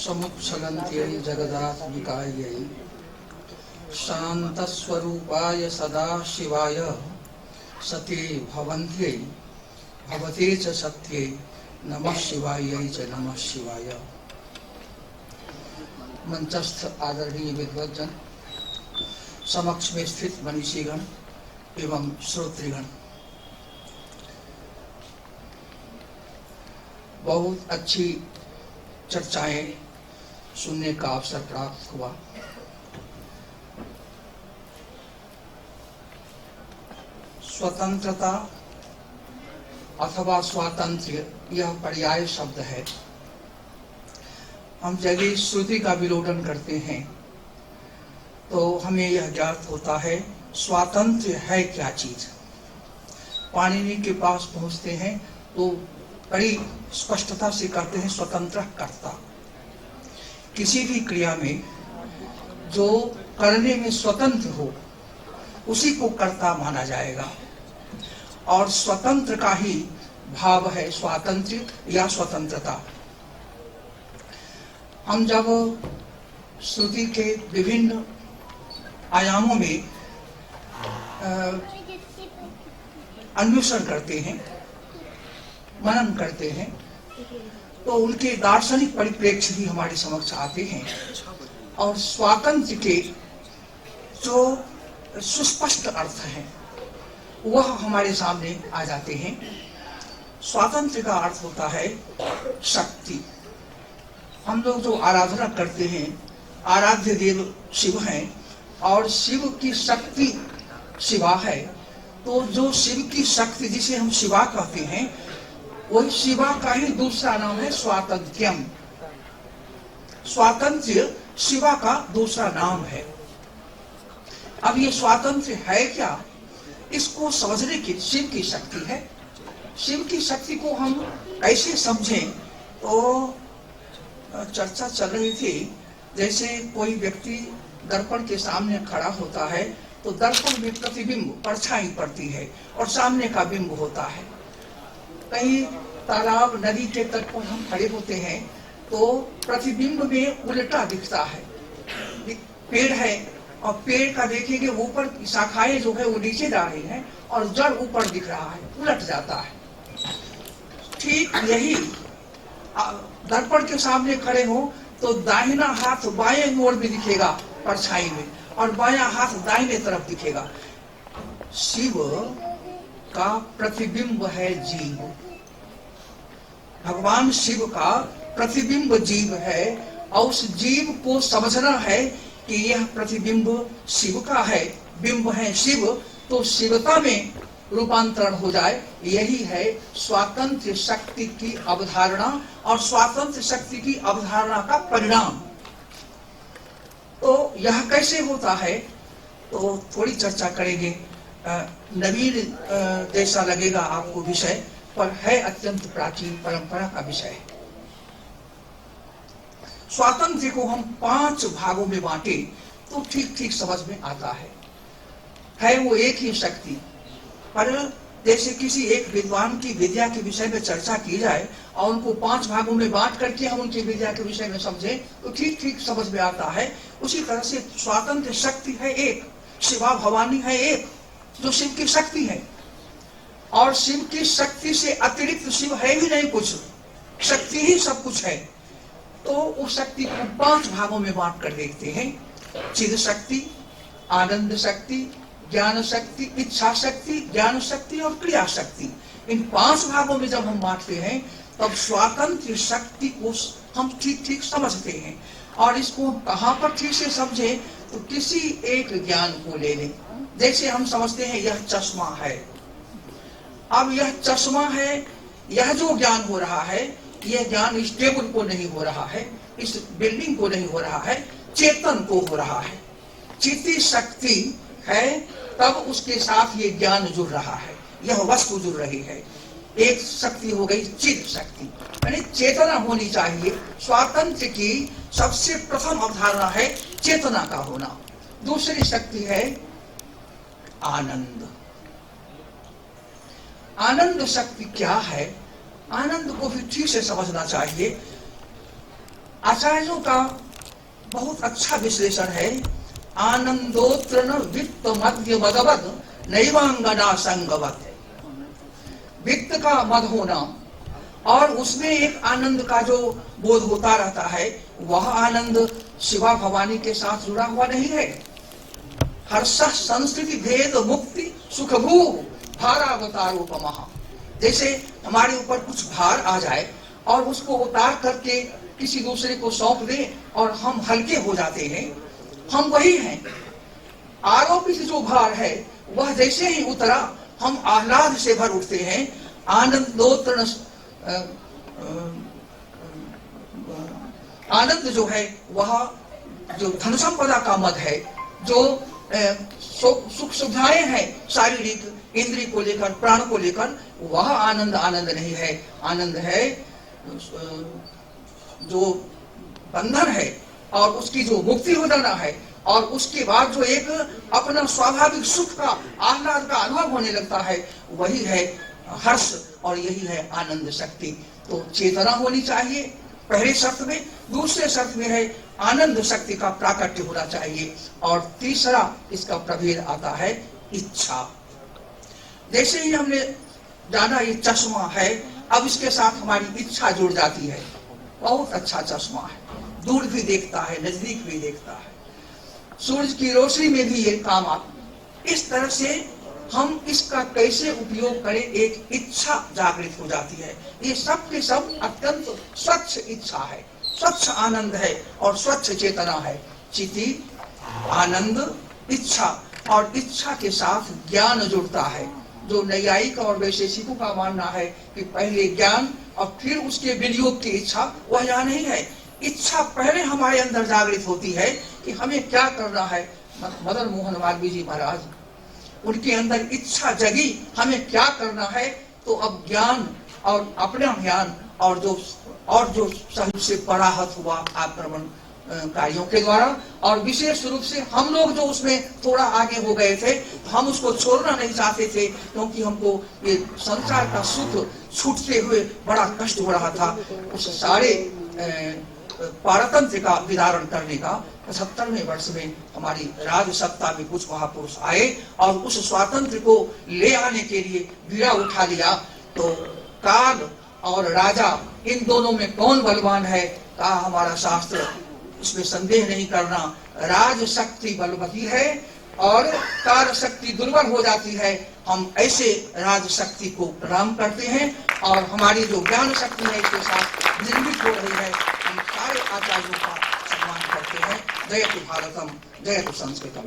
समुच्छलन्त्यै जगदात्मिकायै शान्तस्वरूपाय सदाशिवाय सते भवन्त्यै भवते च सत्यै नमः शिवायै च नमः शिवाय। मंचस्थ आदरणीय विद्वज्जन, समक्ष में स्थित मनीषीगण एवं श्रोतृगण, बहुत अच्छी चर्चाएं सुनने का अवसर प्राप्त हुआ। स्वतंत्रता अथवा स्वातंत्र्य यह पर्याय शब्द है। हम जब श्रुति का विलोकन करते हैं तो हमें यह ज्ञात होता है स्वातंत्र्य है क्या चीज। पाणिनि के पास पहुंचते हैं तो बड़ी स्पष्टता से कहते हैं स्वतंत्र कर्ता। किसी भी क्रिया में जो करने में स्वतंत्र हो उसी को कर्ता माना जाएगा, और स्वतंत्र का ही भाव है स्वातंत्र्य या स्वतंत्रता। हम जब श्रुति के विभिन्न आयामों में अन्वेषण करते हैं, मनन करते हैं, तो उनके दार्शनिक परिप्रेक्ष्य भी हमारे समक्ष आते हैं, और स्वातंत्र्य के जो सुस्पष्ट अर्थ हैं वह हमारे सामने आ जाते हैं। स्वातंत्र्य का अर्थ होता है शक्ति। हम लोग जो आराधना करते हैं, आराध्य देव शिव हैं और शिव की शक्ति शिवा है, तो जो शिव की शक्ति जिसे हम शिवा कहते हैं वही शिवा का ही दूसरा नाम है स्वातंत्र्यम। स्वातंत्र्य शिवा का दूसरा नाम है। अब ये स्वातंत्र्य है क्या, इसको समझने की शिव की शक्ति है। शिव की शक्ति को हम कैसे समझें, तो चर्चा चल रही थी जैसे कोई व्यक्ति दर्पण के सामने खड़ा होता है तो दर्पण में प्रतिबिंब परछाई पड़ती है और सामने का बिंब होता है। कहीं तालाब नदी के तट पर हम खड़े होते हैं तो प्रतिबिंब में उल्टा दिखता है। पेड़ है और पेड़ का देखेंगे ऊपर की शाखाएं जो है वो नीचे जा रही हैं और जड़ ऊपर दिख रहा है, उलट जाता है। ठीक यही दर्पण के सामने खड़े हो तो दाहिना हाथ बाएं ओर में दिखेगा परछाई में, और बायां हाथ दाहिने तरफ दिखेगा। शिव का प्रतिबिंब है जीव, भगवान शिव का प्रतिबिंब जीव है, और उस जीव को समझना है कि यह प्रतिबिंब शिव का है, बिंब है शिव, तो शिवता में रूपांतरण हो जाए। यही है स्वातंत्र्य शक्ति की अवधारणा और स्वातंत्र्य शक्ति की अवधारणा का परिणाम। तो यह कैसे होता है, तो थोड़ी चर्चा करेंगे। नवीन जैसा लगेगा आपको विषय, पर है अत्यंत प्राचीन परंपरा का विषय। स्वातंत्र्य को हम 5 भागों में बांटे तो ठीक ठीक समझ में आता है वो एक ही शक्ति। पर जैसे किसी एक विद्वान की विद्या के विषय में चर्चा की जाए और उनको 5 भागों में बांट करके हम उनकी विद्या के विषय में समझें तो ठीक ठीक समझ में आता है। उसी तरह से स्वातंत्र्य शक्ति है एक, शिवा भवानी है एक जो शिव की शक्ति है, और शिव की शक्ति से अतिरिक्त शिव है ही नहीं कुछ, शक्ति ही सब कुछ है। तो उस शक्ति को 5 भागों में बांट कर देखते हैं। चिद शक्ति, आनंद शक्ति, ज्ञान शक्ति, इच्छा शक्ति, ज्ञान शक्ति और क्रिया शक्ति। इन 5 भागों में जब हम बांटते हैं तब स्वातंत्र्य शक्ति को हम ठीक ठीक समझते हैं। और इसको कहाँ पर ठीक से समझे, तो किसी एक ज्ञान को ले लें। जैसे हम समझते हैं यह चश्मा है, अब यह चश्मा है, यह जो ज्ञान हो रहा है यह ज्ञान इस टेबल को नहीं हो रहा है, इस बिल्डिंग को नहीं हो रहा है, चेतन को हो रहा है। चित्ती शक्ति है तब उसके साथ ये ज्ञान जुड़ रहा है, यह वस्तु जुड़ रही है। एक शक्ति हो गई चित्त शक्ति, यानी चेतना होनी चाहिए। स्वातंत्र्य की सबसे प्रथम अवधारणा है चेतना का होना। दूसरी शक्ति है आनंद। आनंद शक्ति क्या है, आनंद को भी ठीक से समझना चाहिए। आचार्यों का बहुत अच्छा विश्लेषण है। आनंदोत्रण वित्त मध्य मदवद नैवांगना संगवत। वित्त का मद होना और उसमें एक आनंद का जो बोध होता रहता है, वह आनंद शिवा भवानी के साथ जुड़ा हुआ नहीं है। हर्ष संस्कृति भेद मुक्ति सुखभू भारावतारोपमः। जैसे हमारे ऊपर कुछ भार आ जाए और उसको उतार करके किसी दूसरे को सौंप दें और हम हल्के हो जाते हैं, हम वही हैं। आरोपित जो भार है वह जैसे ही उतरा हम आह्लाद से भर उठते हैं। आनंदोत्रण आनंद जो है वह जो धन संपदा का मद है, जो सुख सुविधाएं हैं शारीरिक इंद्रिय को लेकर प्राण को लेकर, वह आनंद आनंद नहीं है। आनंद है जो बंधन है और उसकी जो मुक्ति हो जाना है और उसके बाद जो एक अपना स्वाभाविक सुख का आह्लाद का अनुभव होने लगता है, वही है हर्ष और यही है आनंद शक्ति। तो चेतना होनी चाहिए पहले शर्त में, दूसरे शर्त में है आनंद शक्ति का प्राकट्य होना चाहिए, और तीसरा इसका प्रभेद आता है इच्छा। जैसे ही हमने जाना ये चश्मा है, अब इसके साथ हमारी इच्छा जुड़ जाती है। बहुत अच्छा चश्मा है, दूर भी देखता है नजदीक भी देखता है, सूरज की रोशनी में भी ये काम आता। इस तरह से हम इसका कैसे उपयोग करें, एक इच्छा जागृत हो जाती है। ये सब के सब अत्यंत स्वच्छ इच्छा है, स्वच्छ आनंद है और स्वच्छ चेतना है। चिति आनंद इच्छा, और इच्छा के साथ ज्ञान जुड़ता है। जो नैयायिक और वैशेषिकों का मानना है कि पहले ज्ञान और फिर उसके विनियोग की इच्छा, वह यहाँ नहीं है। इच्छा पहले हमारे अंदर जागृत होती है कि हमें क्या करना है। मदन मोहन मालवीय जी महाराज, उनके अंदर इच्छा जगी हमें क्या करना है, तो अब ज्ञान और अपना ज्ञान और जो सही से पराहत हुआ आक्रमण कार्यों के द्वारा, और विशेष रूप से हम लोग जो उसमें थोड़ा आगे हो गए थे, तो हम उसको छोड़ना नहीं चाहते थे, क्योंकि हमको ये संसार का सुख छूटते हुए बड़ा कष्ट हो रहा था। उस सारे पारतंत्र का विदारण करने का 75वें वर्ष में हमारी राज सत्ता में कुछ महापुरुष आए और उस स्वातंत्र को ले आने के लिए बीड़ा उठा लिया। तो काल और राजा, इन दोनों में कौन बलवान है, कहा हमारा शास्त्र, इसमें संदेह नहीं करना। राज शक्ति बलवती है और कार्य शक्ति दुर्बल हो जाती है। हम ऐसे राज शक्ति को प्रणाम करते हैं और हमारी जो ज्ञान शक्ति है इसके साथ निर्मित हो रही है, हम सारे आचार्यों का सम्मान करते हैं। जयतु भारतम, जयतु संस्कृतम।